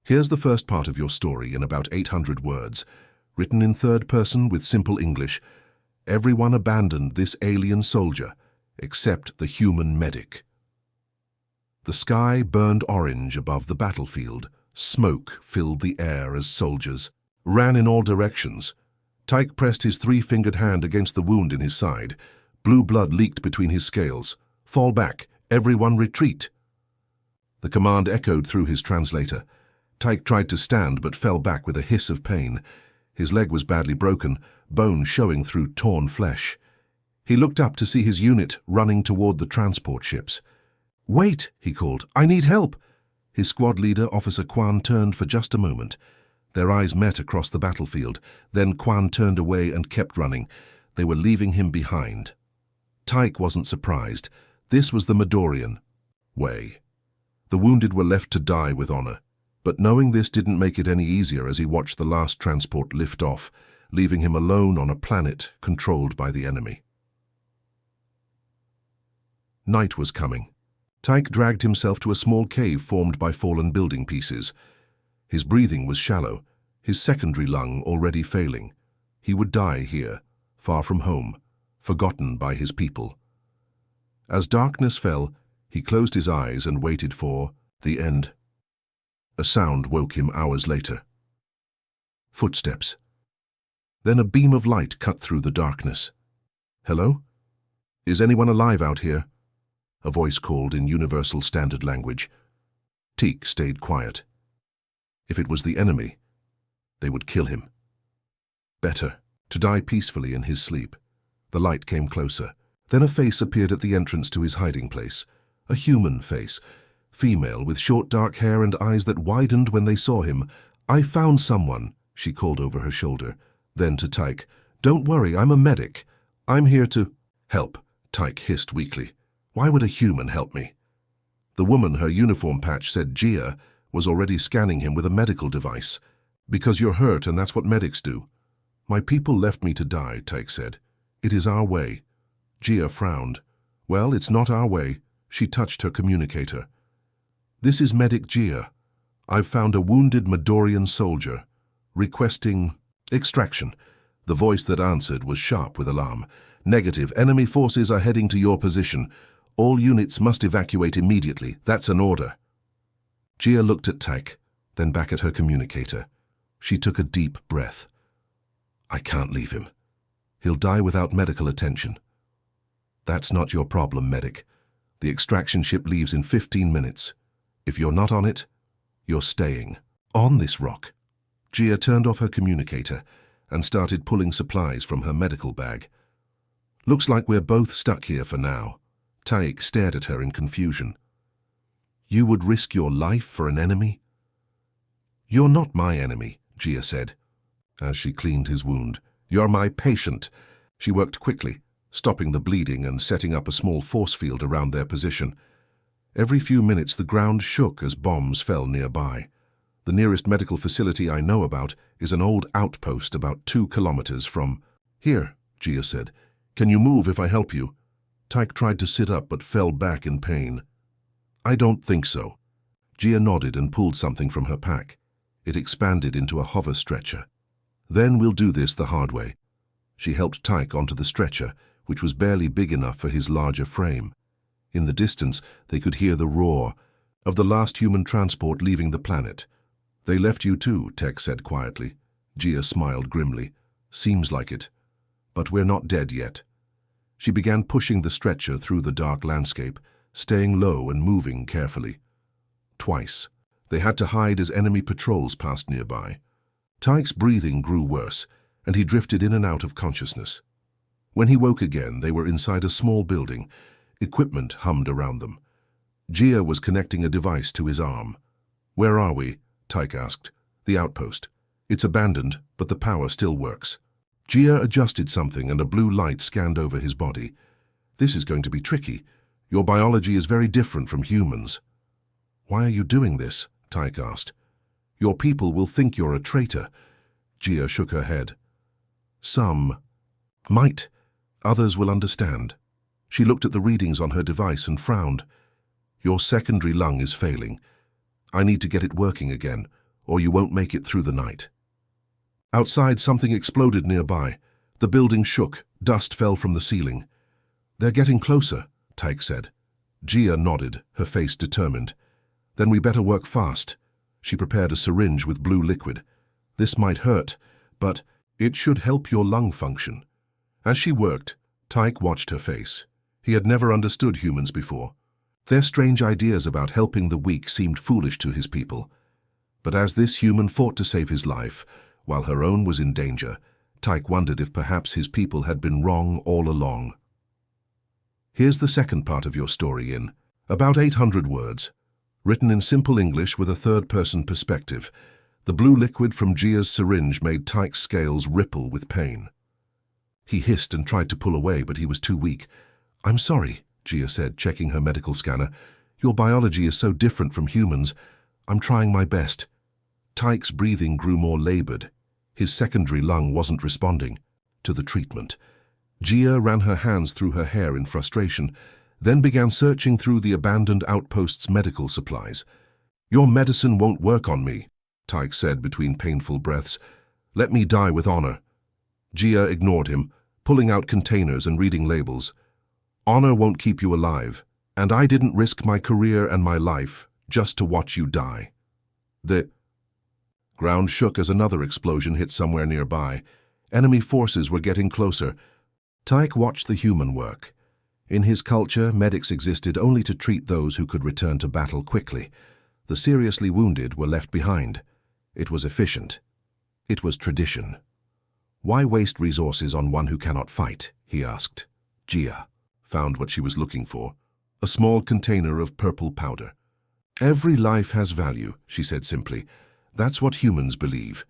Here's the first part of your story in about 800 words, written in third person with simple English. Everyone abandoned this alien soldier, except the human medic. The sky burned orange above the battlefield. Smoke filled the air as soldiers ran in all directions. Tyke pressed his three-fingered hand against the wound in his side. Blue blood leaked between his scales. Fall back, everyone retreat. The command echoed through his translator. Tyke tried to stand but fell back with a hiss of pain. His leg was badly broken, bone showing through torn flesh. He looked up to see his unit running toward the transport ships. "Wait," he called. "I need help." His squad leader, Officer Quan, turned for just a moment. Their eyes met across the battlefield. Then Quan turned away and kept running. They were leaving him behind. Tyke wasn't surprised. This was the Midorian way. The wounded were left to die with honor. But knowing this didn't make it any easier as he watched the last transport lift off, leaving him alone on a planet controlled by the enemy. Night was coming. Tyke dragged himself to a small cave formed by fallen building pieces. His breathing was shallow, his secondary lung already failing. He would die here, far from home, forgotten by his people. As darkness fell, he closed his eyes and waited for the end. A sound woke him hours later. Footsteps. Then a beam of light cut through the darkness. "Hello? Is anyone alive out here?" A voice called in universal standard language. Tyke stayed quiet. If it was the enemy, they would kill him. Better to die peacefully in his sleep. The light came closer. Then a face appeared at the entrance to his hiding place. A human face. Female with short dark hair and eyes that widened when they saw him. "I found someone," she called over her shoulder. Then to Tyke, "Don't worry, I'm a medic. I'm here to—" "Help," Tyke hissed weakly. "Why would a human help me?" The woman, her uniform patch said Gia, was already scanning him with a medical device. "Because you're hurt and that's what medics do." "My people left me to die," Tyke said. "It is our way." Gia frowned. "Well, it's not our way." She touched her communicator. "This is Medic Gia. I've found a wounded Midorian soldier, requesting extraction." The voice that answered was sharp with alarm. "Negative. Enemy forces are heading to your position. All units must evacuate immediately. That's an order." Gia looked at Tyke, then back at her communicator. She took a deep breath. "I can't leave him. He'll die without medical attention." "That's not your problem, medic. The extraction ship leaves in 15 minutes. If you're not on it, you're staying on this rock." Gia turned off her communicator and started pulling supplies from her medical bag. "Looks like we're both stuck here for now." Tyke stared at her in confusion. "You would risk your life for an enemy?" "You're not my enemy," Gia said, as she cleaned his wound. "You're my patient." She worked quickly, stopping the bleeding and setting up a small force field around their position. Every few minutes the ground shook as bombs fell nearby. "The nearest medical facility I know about is an old outpost about 2 kilometers from—" "Here," Gia said. "Can you move if I help you?" Tyke tried to sit up but fell back in pain. "I don't think so." Gia nodded and pulled something from her pack. It expanded into a hover stretcher. "Then we'll do this the hard way." She helped Tyke onto the stretcher, which was barely big enough for his larger frame. In the distance, they could hear the roar of the last human transport leaving the planet. "They left you too," Tech said quietly. Gia smiled grimly. "Seems like it. But we're not dead yet." She began pushing the stretcher through the dark landscape, staying low and moving carefully. Twice, they had to hide as enemy patrols passed nearby. Tyke's breathing grew worse, and he drifted in and out of consciousness. When he woke again, they were inside a small building. Equipment hummed around them. Gia was connecting a device to his arm. "Where are we?" Tyke asked. "The outpost. It's abandoned, but the power still works." Gia adjusted something and a blue light scanned over his body. "This is going to be tricky. Your biology is very different from humans." "Why are you doing this?" Tyke asked. "Your people will think you're a traitor." Gia shook her head. "Some might. Others will understand." She looked at the readings on her device and frowned. "Your secondary lung is failing. I need to get it working again, or you won't make it through the night." Outside, something exploded nearby. The building shook, dust fell from the ceiling. "They're getting closer," Tyke said. Gia nodded, her face determined. "Then we better work fast." She prepared a syringe with blue liquid. "This might hurt, but it should help your lung function." As she worked, Tyke watched her face. He had never understood humans before. Their strange ideas about helping the weak seemed foolish to his people. But as this human fought to save his life, while her own was in danger, Tyke wondered if perhaps his people had been wrong all along. Here's the second part of your story in about 800 words, written in simple English with a third-person perspective. The blue liquid from Gia's syringe made Tyke's scales ripple with pain. He hissed and tried to pull away, but he was too weak. "I'm sorry," Gia said, checking her medical scanner. "Your biology is so different from humans. I'm trying my best." Tyke's breathing grew more labored. His secondary lung wasn't responding to the treatment. Gia ran her hands through her hair in frustration, then began searching through the abandoned outpost's medical supplies. "Your medicine won't work on me," Tyke said between painful breaths. "Let me die with honor." Gia ignored him, pulling out containers and reading labels. "Honor won't keep you alive, and I didn't risk my career and my life just to watch you die." The ground shook as another explosion hit somewhere nearby. Enemy forces were getting closer. Tyke watched the human work. In his culture, medics existed only to treat those who could return to battle quickly. The seriously wounded were left behind. It was efficient. It was tradition. "Why waste resources on one who cannot fight?" he asked. Gia found what she was looking for, a small container of purple powder. "Every life has value," she said simply. "That's what humans believe."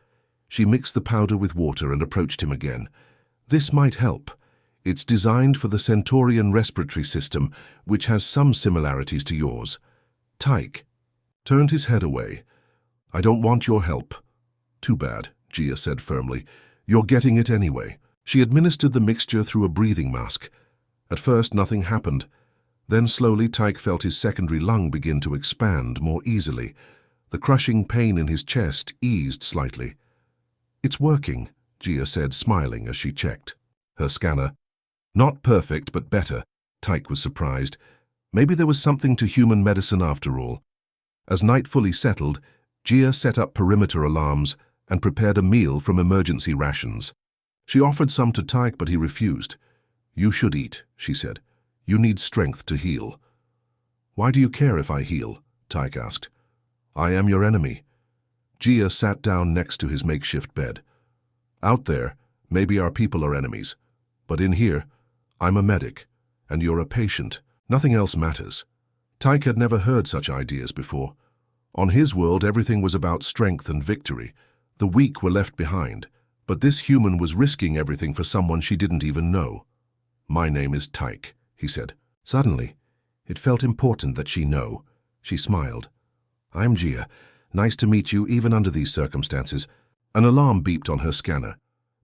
She mixed the powder with water and approached him again. "This might help. It's designed for the Centaurian respiratory system, which has some similarities to yours." Tyke turned his head away. "I don't want your help." "Too bad," Gia said firmly. "You're getting it anyway." She administered the mixture through a breathing mask. At first, nothing happened. Then slowly Tyke felt his secondary lung begin to expand more easily. The crushing pain in his chest eased slightly. "It's working," Gia said, smiling as she checked her scanner. Not perfect, but better. Tyke was surprised. Maybe there was something to human medicine after all. As night fully settled, Gia set up perimeter alarms and prepared a meal from emergency rations. She offered some to Tyke, but he refused. "You should eat," she said. "You need strength to heal." "Why do you care if I heal?" Tyke asked. "I am your enemy." Gia sat down next to his makeshift bed. "Out there, maybe our people are enemies. But in here, I'm a medic, and you're a patient. Nothing else matters." Tyke had never heard such ideas before. On his world, everything was about strength and victory. The weak were left behind, but this human was risking everything for someone she didn't even know. "My name is Tyke," he said. Suddenly, it felt important that she know. She smiled. "I'm Gia. Nice to meet you, even under these circumstances." An alarm beeped on her scanner.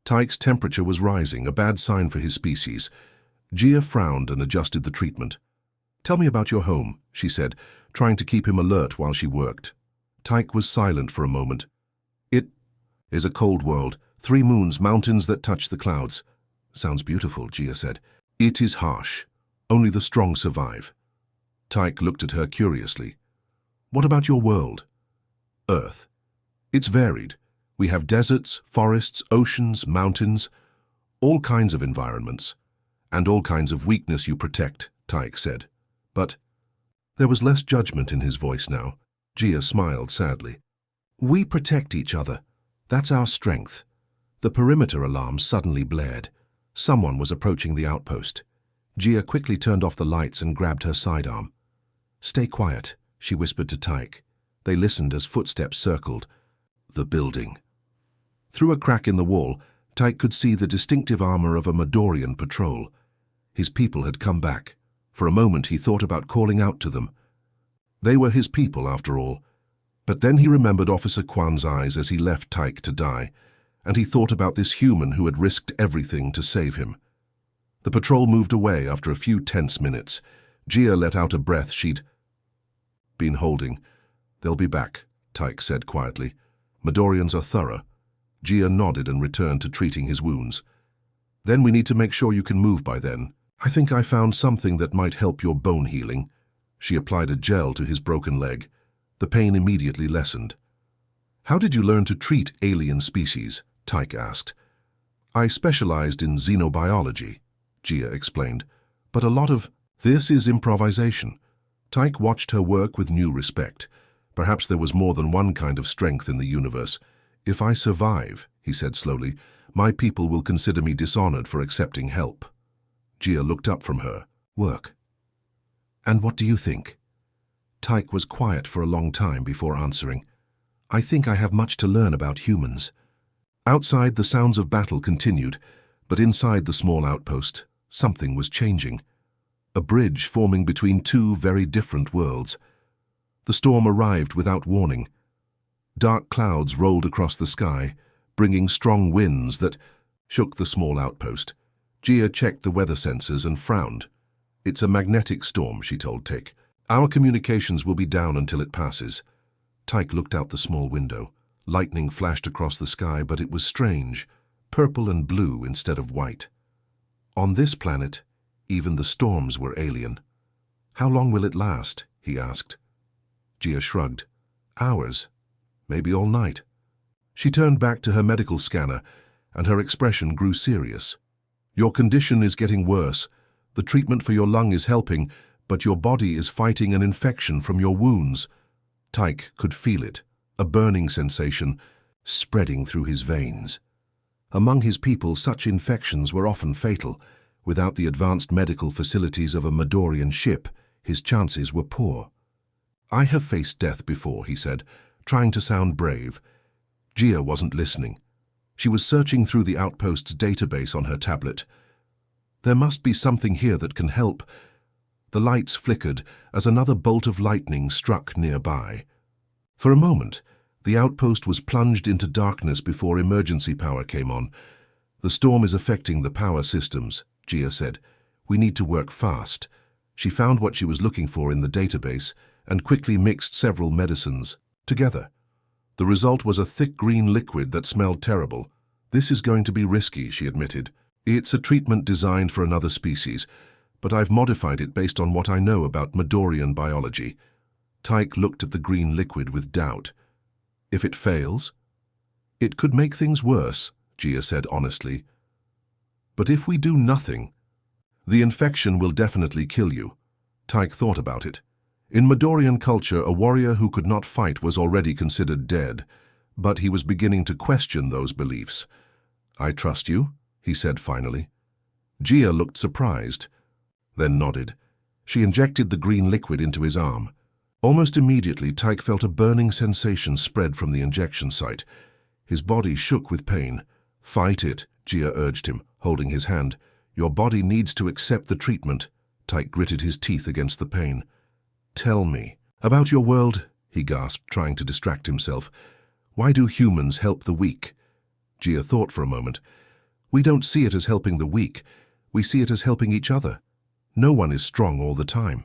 Tyke's temperature was rising, a bad sign for his species. Gia frowned and adjusted the treatment. "Tell me about your home," she said, trying to keep him alert while she worked. Tyke was silent for a moment. "It is a cold world. 3 moons, mountains that touch the clouds." "Sounds beautiful," Gia said. "It is harsh. Only the strong survive." Tyke looked at her curiously. "What about your world?" "Earth. It's varied. We have deserts, forests, oceans, mountains, all kinds of environments, and all kinds of weakness you protect," Tyke said. "But—" There was less judgment in his voice now. Gia smiled sadly. "We protect each other. That's our strength." The perimeter alarm suddenly blared. Someone was approaching the outpost. Gia quickly turned off the lights and grabbed her sidearm. "Stay quiet," she whispered to Tyke. They listened as footsteps circled the building. Through a crack in the wall, Tyke could see the distinctive armor of a Madorian patrol. His people had come back. For a moment he thought about calling out to them. They were his people, after all. But then he remembered Officer Kwan's eyes as he left Tyke to die, and he thought about this human who had risked everything to save him. The patrol moved away after a few tense minutes. Gia let out a breath she'd been holding. "They'll be back," Tyke said quietly. Midorians are thorough. Gia nodded and returned to treating his wounds. Then we need to make sure you can move by then. I think I found something that might help your bone healing. She applied a gel to his broken leg. The pain immediately lessened. How did you learn to treat alien species? Tyke asked. I specialized in xenobiology, Gia explained. But a lot of this is improvisation. Tyke watched her work with new respect. Perhaps there was more than one kind of strength in the universe. If I survive, he said slowly, my people will consider me dishonored for accepting help. Gia looked up from her work. And what do you think? Tyke was quiet for a long time before answering. I think I have much to learn about humans. Outside, the sounds of battle continued, but inside the small outpost, something was changing. A bridge forming between two very different worlds. The storm arrived without warning. Dark clouds rolled across the sky, bringing strong winds that shook the small outpost. Gia checked the weather sensors and frowned. It's a magnetic storm, she told Tyke. Our communications will be down until it passes. Tyke looked out the small window. Lightning flashed across the sky, but it was strange, purple and blue instead of white. On this planet, even the storms were alien. How long will it last? He asked. Gia shrugged. Hours. Maybe all night. She turned back to her medical scanner, and her expression grew serious. Your condition is getting worse. The treatment for your lung is helping, but your body is fighting an infection from your wounds. Tyke could feel it, a burning sensation spreading through his veins. Among his people, such infections were often fatal. Without the advanced medical facilities of a Midorian ship, his chances were poor. I have faced death before, he said, trying to sound brave. Gia wasn't listening. She was searching through the outpost's database on her tablet. There must be something here that can help. The lights flickered as another bolt of lightning struck nearby. For a moment, the outpost was plunged into darkness before emergency power came on. The storm is affecting the power systems, Gia said. We need to work fast. She found what she was looking for in the database and quickly mixed several medicines together. The result was a thick green liquid that smelled terrible. This is going to be risky, she admitted. It's a treatment designed for another species, but I've modified it based on what I know about Midorian biology. Tyke looked at the green liquid with doubt. If it fails? It could make things worse, Gia said honestly. But if we do nothing, the infection will definitely kill you. Tyke thought about it. In Midorian culture, a warrior who could not fight was already considered dead, but he was beginning to question those beliefs. I trust you, he said finally. Gia looked surprised, then nodded. She injected the green liquid into his arm. Almost immediately, Tyke felt a burning sensation spread from the injection site. His body shook with pain. Fight it, Gia urged him, holding his hand. Your body needs to accept the treatment. Tyke gritted his teeth against the pain. Tell me about your world, he gasped, trying to distract himself. Why do humans help the weak? Gia thought for a moment. We don't see it as helping the weak. We see it as helping each other. No one is strong all the time.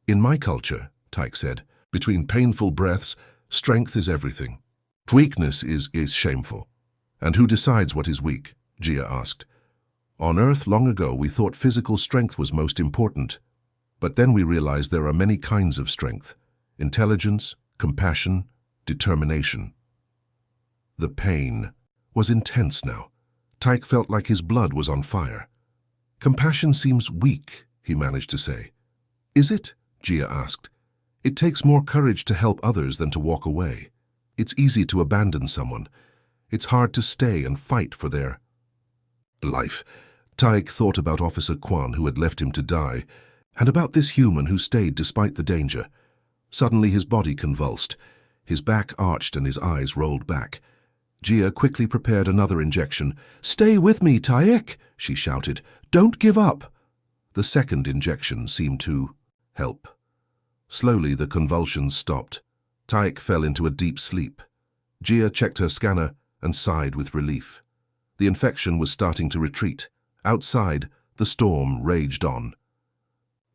In my culture, Tyke said, between painful breaths, strength is everything. Weakness is shameful. And who decides what is weak? Gia asked. On Earth long ago we thought physical strength was most important. But then we realized there are many kinds of strength. Intelligence, compassion, determination. The pain was intense now. Tyke felt like his blood was on fire. Compassion seems weak, he managed to say. Is it? Gia asked. It takes more courage to help others than to walk away. It's easy to abandon someone. It's hard to stay and fight for their life. Tyke thought about Officer Kwan, who had left him to die, and about this human who stayed despite the danger. Suddenly his body convulsed. His back arched and his eyes rolled back. Gia quickly prepared another injection. Stay with me, Tyke, she shouted. Don't give up. The second injection seemed to help. Slowly the convulsions stopped. Tyke fell into a deep sleep. Gia checked her scanner and sighed with relief. The infection was starting to retreat. Outside, the storm raged on.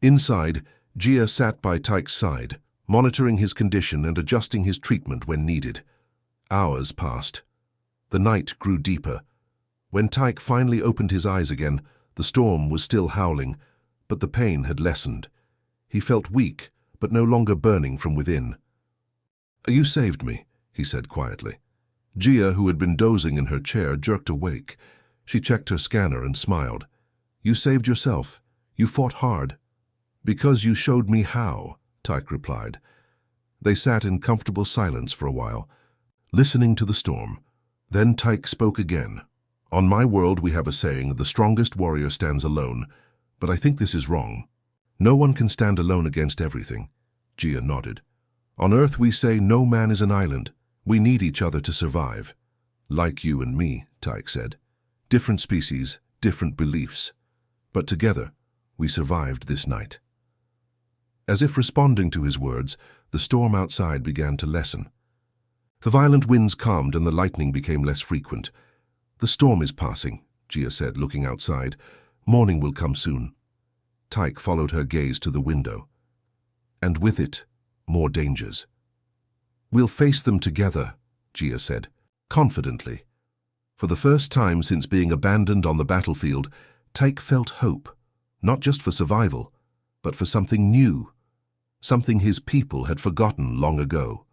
Inside, Gia sat by Tyke's side, monitoring his condition and adjusting his treatment when needed. Hours passed. The night grew deeper. When Tyke finally opened his eyes again, the storm was still howling, but the pain had lessened. He felt weak, but no longer burning from within. "You saved me," he said quietly. Gia, who had been dozing in her chair, jerked awake. She checked her scanner and smiled. "You saved yourself. You fought hard." "Because you showed me how," Tyke replied. They sat in comfortable silence for a while, listening to the storm. Then Tyke spoke again. "On my world we have a saying, the strongest warrior stands alone, but I think this is wrong. No one can stand alone against everything." Gia nodded. "On Earth we say no man is an island. We need each other to survive." "Like you and me," Tyke said. "Different species, different beliefs. But together, we survived this night." As if responding to his words, the storm outside began to lessen. The violent winds calmed and the lightning became less frequent. "The storm is passing," Gia said, looking outside. "Morning will come soon." Tyke followed her gaze to the window. "And with it, more dangers." "We'll face them together," Gia said, confidently. For the first time since being abandoned on the battlefield, Tyke felt hope, not just for survival, but for something new, something his people had forgotten long ago: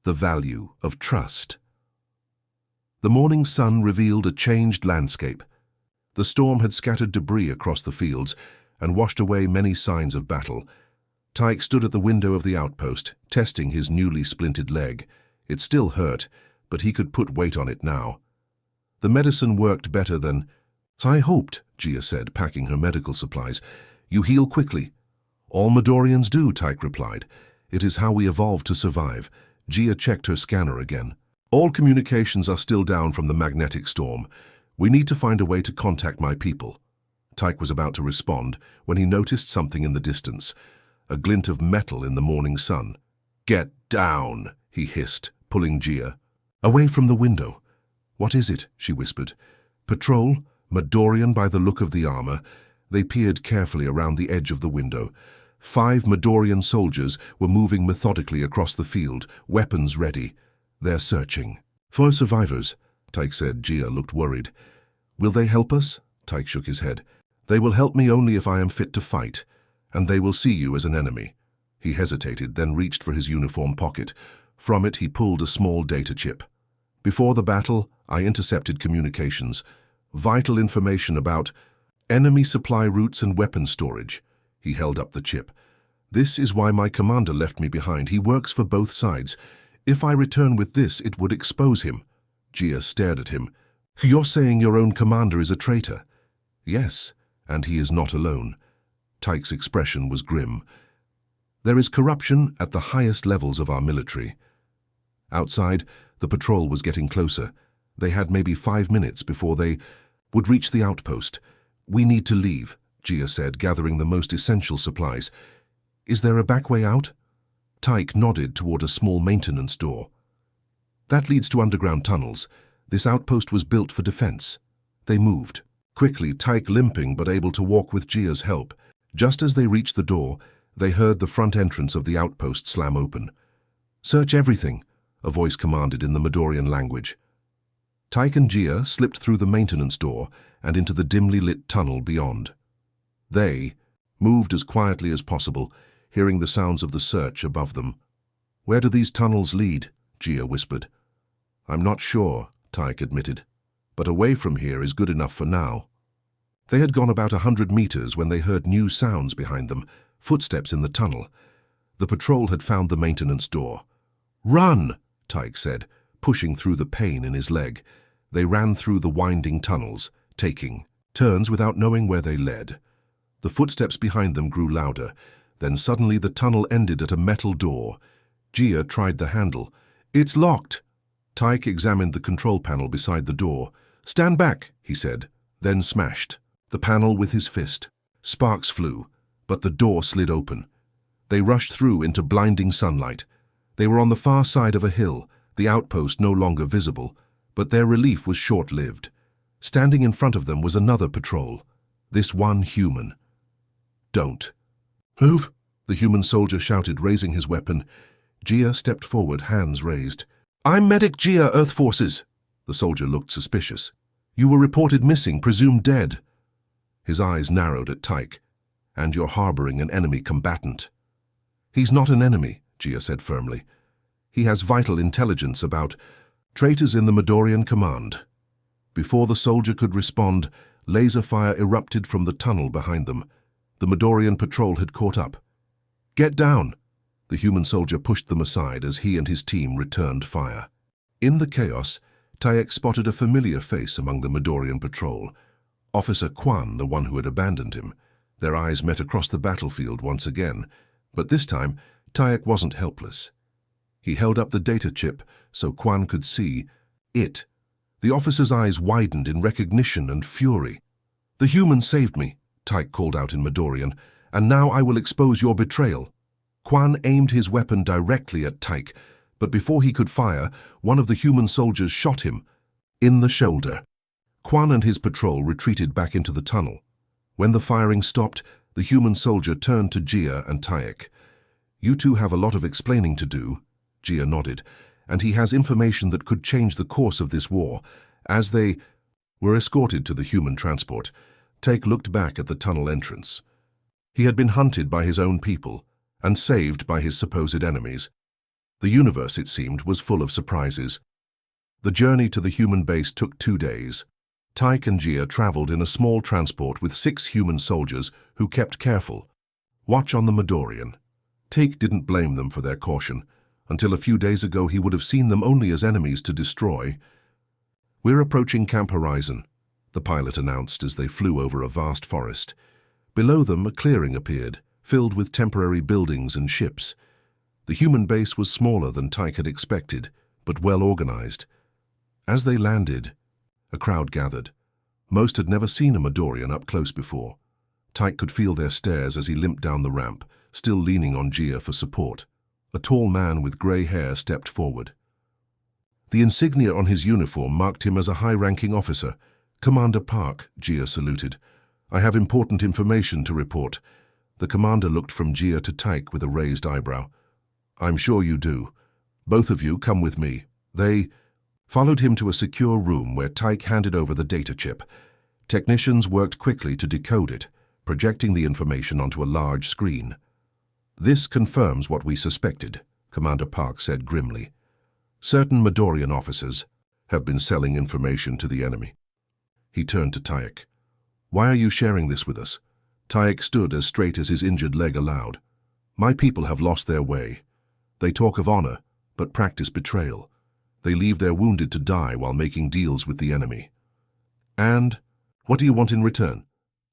the value of trust. The morning sun revealed a changed landscape. The storm had scattered debris across the fields and washed away many signs of battle. Tyke stood at the window of the outpost, testing his newly splintered leg. It still hurt, but he could put weight on it now. The medicine worked better than... "I hoped," Gia said, packing her medical supplies. "You heal quickly." "All Midorians do," Tyke replied. "It is how we evolved to survive." Gia checked her scanner again. "All communications are still down from the magnetic storm. We need to find a way to contact my people." Tyke was about to respond when he noticed something in the distance, a glint of metal in the morning sun. "Get down," he hissed, pulling Gia away from the window. "What is it?" she whispered. "Patrol? Midorian by the look of the armor." They peered carefully around the edge of the window. 5 Midorian soldiers were moving methodically across the field, weapons ready. "They're searching." "For survivors," Tyke said. Gia looked worried. "Will they help us?" Tyke shook his head. "They will help me only if I am fit to fight, and they will see you as an enemy." He hesitated, then reached for his uniform pocket. From it he pulled a small data chip. "Before the battle, I intercepted communications. Vital information about enemy supply routes and weapon storage." He held up the chip. "This is why my commander left me behind. He works for both sides. If I return with this, it would expose him." Gia stared at him. "You're saying your own commander is a traitor?" "Yes, and he is not alone." Tyke's expression was grim. "There is corruption at the highest levels of our military." Outside, the patrol was getting closer. They had maybe 5 minutes before they would reach the outpost. "We need to leave," Gia said, gathering the most essential supplies. "Is there a back way out?" Tyke nodded toward a small maintenance door. "That leads to underground tunnels. This outpost was built for defense." They moved. Quickly, Tyke limping but able to walk with Gia's help. Just as they reached the door, they heard the front entrance of the outpost slam open. "Search everything," a voice commanded in the Midorian language. Tyke and Gia slipped through the maintenance door and into the dimly lit tunnel beyond. They moved as quietly as possible, hearing the sounds of the search above them. "Where do these tunnels lead?" Gia whispered. "I'm not sure," Tyke admitted, "but away from here is good enough for now." They had gone about 100 meters when they heard new sounds behind them, footsteps in the tunnel. The patrol had found the maintenance door. "Run!" Tyke said, pushing through the pain in his leg. They ran through the winding tunnels, taking turns without knowing where they led. The footsteps behind them grew louder. Then suddenly the tunnel ended at a metal door. Gia tried the handle. "It's locked." Tyke examined the control panel beside the door. "Stand back," he said, then smashed the panel with his fist. Sparks flew, but the door slid open. They rushed through into blinding sunlight. They were on the far side of a hill, the outpost no longer visible, but their relief was short-lived. Standing in front of them was another patrol, this one human. "Don't move," the human soldier shouted, raising his weapon. Gia stepped forward, hands raised. I'm Medic Gia, Earth Forces. The soldier looked suspicious. You were reported missing, presumed dead. His eyes narrowed at Tyke. And you're harboring an enemy combatant. He's not an enemy, Gia said firmly. He has vital intelligence about traitors in the Midorian command. Before the soldier could respond, laser fire erupted from the tunnel behind them. The Midorian patrol had caught up. Get down! The human soldier pushed them aside as he and his team returned fire. In the chaos, Tyke spotted a familiar face among the Midorian patrol. Officer Quan, the one who had abandoned him. Their eyes met across the battlefield once again, but this time, Tyke wasn't helpless. He held up the data chip so Quan could see it. The officer's eyes widened in recognition and fury. The human saved me, Tyke called out in Midorian, and now I will expose your betrayal. Quan aimed his weapon directly at Tyke, but before he could fire, one of the human soldiers shot him in the shoulder. Quan and his patrol retreated back into the tunnel. When the firing stopped, the human soldier turned to Gia and Tyke. You two have a lot of explaining to do, Gia nodded, and he has information that could change the course of this war. As they were escorted to the human transport, Tyke looked back at the tunnel entrance. He had been hunted by his own people and saved by his supposed enemies. The universe, it seemed, was full of surprises. The journey to the human base took 2 days. Tyke and Gia traveled in a small transport with 6 human soldiers who kept careful watch on the Midorian. Tyke didn't blame them for their caution. Until a few days ago, he would have seen them only as enemies to destroy. We're approaching Camp Horizon, the pilot announced as they flew over a vast forest. Below them, a clearing appeared, filled with temporary buildings and ships. The human base was smaller than Tyke had expected, but well organized. As they landed, a crowd gathered. Most had never seen a Midorian up close before. Tyke could feel their stares as he limped down the ramp, still leaning on Gia for support. A tall man with grey hair stepped forward. The insignia on his uniform marked him as a high-ranking officer. Commander Park, Gia saluted. I have important information to report. The commander looked from Gia to Tyke with a raised eyebrow. I'm sure you do. Both of you come with me. They followed him to a secure room where Tyke handed over the data chip. Technicians worked quickly to decode it, projecting the information onto a large screen. This confirms what we suspected, Commander Park said grimly. Certain Midorian officers have been selling information to the enemy. He turned to Tyke. Why are you sharing this with us? Tyke stood as straight as his injured leg allowed. My people have lost their way. They talk of honor, but practice betrayal. They leave their wounded to die while making deals with the enemy. And what do you want in return?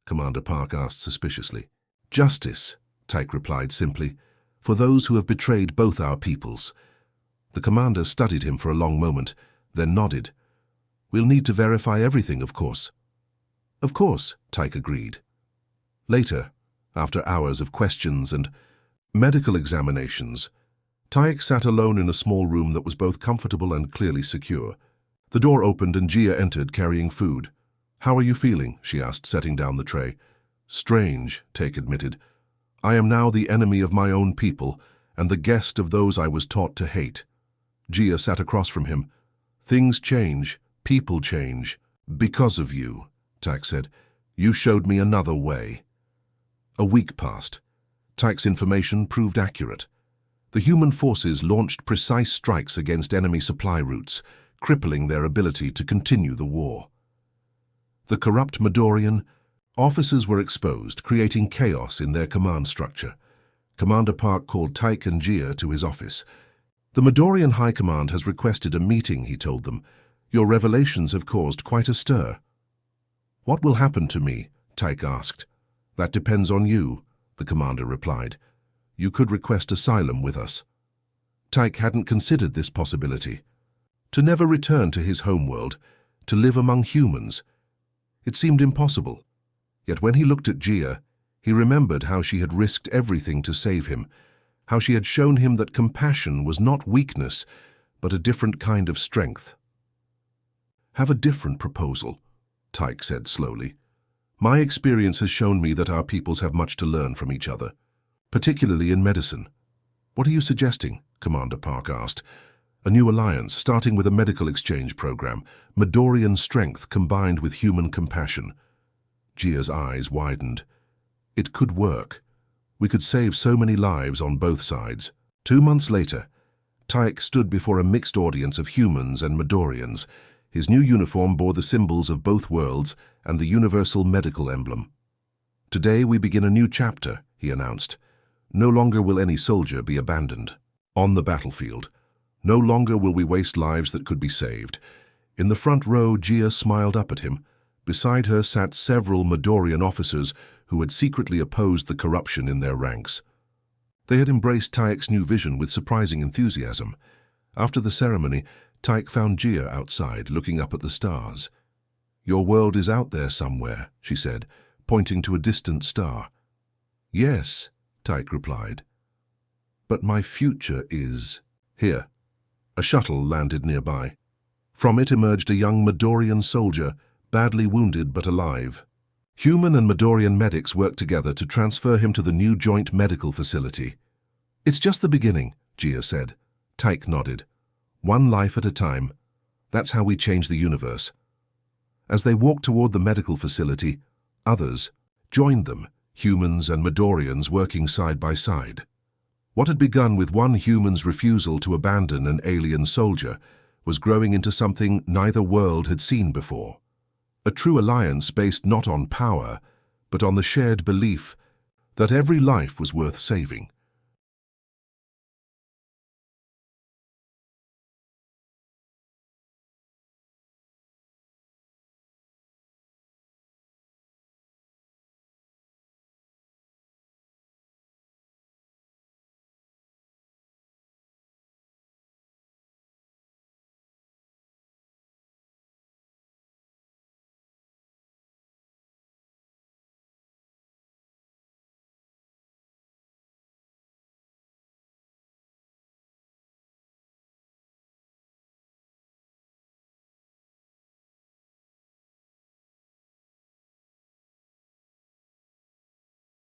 Commander Park asked suspiciously. Justice, Tyke replied simply, for those who have betrayed both our peoples. The commander studied him for a long moment, then nodded. We'll need to verify everything, of course. Of course, Tyke agreed. Later, after hours of questions and medical examinations, Tyke sat alone in a small room that was both comfortable and clearly secure. The door opened and Gia entered carrying food. How are you feeling? She asked, setting down the tray. Strange, Tyke admitted. I am now the enemy of my own people and the guest of those I was taught to hate. Gia sat across from him. Things change, people change. Because of you, Tyke said. You showed me another way. A week passed. Tyke's information proved accurate. The human forces launched precise strikes against enemy supply routes, crippling their ability to continue the war. The corrupt Midorian officers were exposed, creating chaos in their command structure. Commander Park called Tyke and Gia to his office. The Midorian High Command has requested a meeting, he told them. Your revelations have caused quite a stir. What will happen to me? Tyke asked. That depends on you, the commander replied. You could request asylum with us. Tyke hadn't considered this possibility. To never return to his homeworld, to live among humans. It seemed impossible. Yet when he looked at Gia, he remembered how she had risked everything to save him, how she had shown him that compassion was not weakness, but a different kind of strength. Have a different proposal, Tyke said slowly. My experience has shown me that our peoples have much to learn from each other, particularly in medicine. What are you suggesting? Commander Park asked. A new alliance, starting with a medical exchange program, Midorian strength combined with human compassion. Gia's eyes widened. It could work. We could save so many lives on both sides. 2 months later, Tyke stood before a mixed audience of humans and Midorians. His new uniform bore the symbols of both worlds and the universal medical emblem. "Today we begin a new chapter," he announced. "No longer will any soldier be abandoned on the battlefield. No longer will we waste lives that could be saved." In the front row, Gia smiled up at him. Beside her sat several Midorian officers who had secretly opposed the corruption in their ranks. They had embraced Tyke's new vision with surprising enthusiasm. After the ceremony, Tyke found Gia outside, looking up at the stars. "Your world is out there somewhere," she said, pointing to a distant star. "Yes," Tyke replied. "But my future is here." A shuttle landed nearby. From it emerged a young Midorian soldier, badly wounded but alive. Human and Midorian medics worked together to transfer him to the new joint medical facility. "It's just the beginning," Gia said. Tyke nodded. "One life at a time. That's how we change the universe." As they walked toward the medical facility, others joined them, humans and Midorians working side by side. What had begun with one human's refusal to abandon an alien soldier was growing into something neither world had seen before. A true alliance based not on power, but on the shared belief that every life was worth saving.